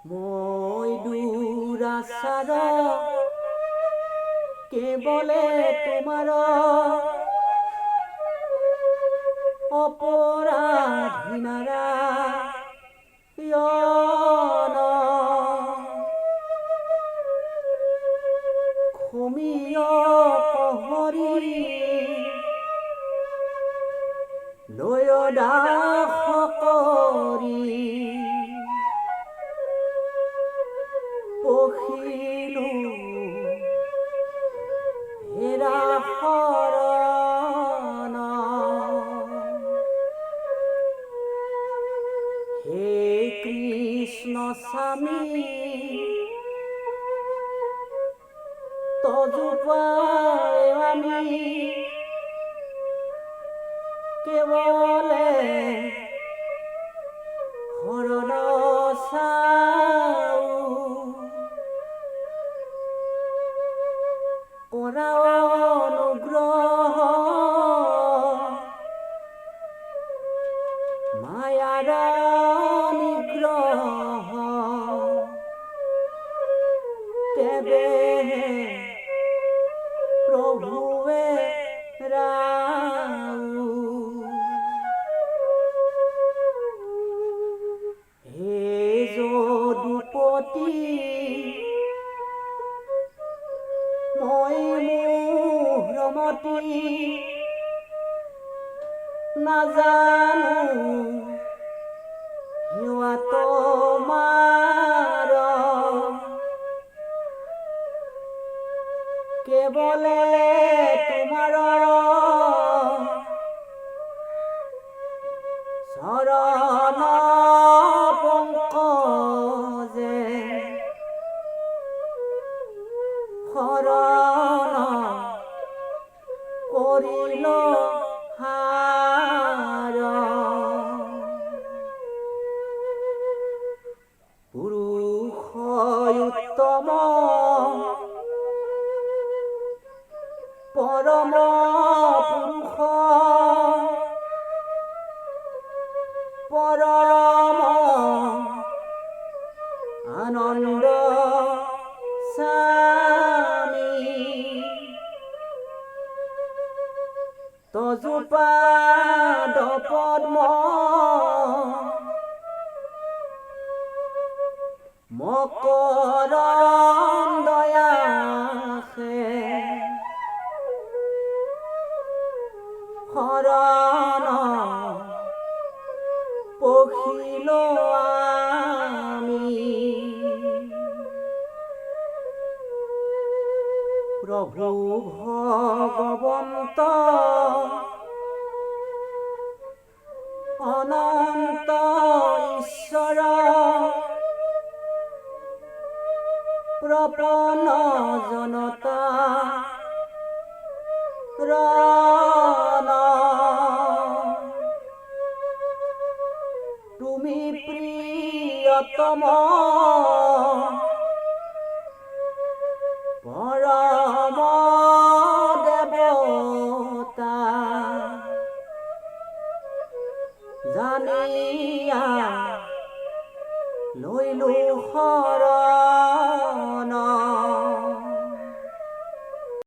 মই দুৰাচাৰ কেবলে তোমাৰ অপৰাধীনাৰা ক্ষমিয় কহৰি লয়দাস কৰি পখিলো হেৰা শৰণ হে কৃষ্ণ স্বামী তজুপাই আমি কেৱলে শৰণ চাও কৰা অনুগ্ৰহ মায়াৰ নিগ্ৰহ তেবে প্ৰভুৱে ৰাও হে যদুপতি মই মোহমতি নাজানো সেৱা তোমাৰ কেৱলে তোমাৰ চৰণ পংকজে শৰণ কৰিল হাৰ পুৰুষ উত্তম পৰম পুৰুষ পৰম আনন্দ তজুপাদ পদ্ম মকৰন্দয়াসে শৰণ পখিল আমি প্ৰভু ভগৱন্ত অনন্ত ঈশ্বৰ প্ৰপন্ন জনতা ৰণ তুমি প্ৰিয়তম পৰম দেৱতা জানিয়া লৈলো শৰণ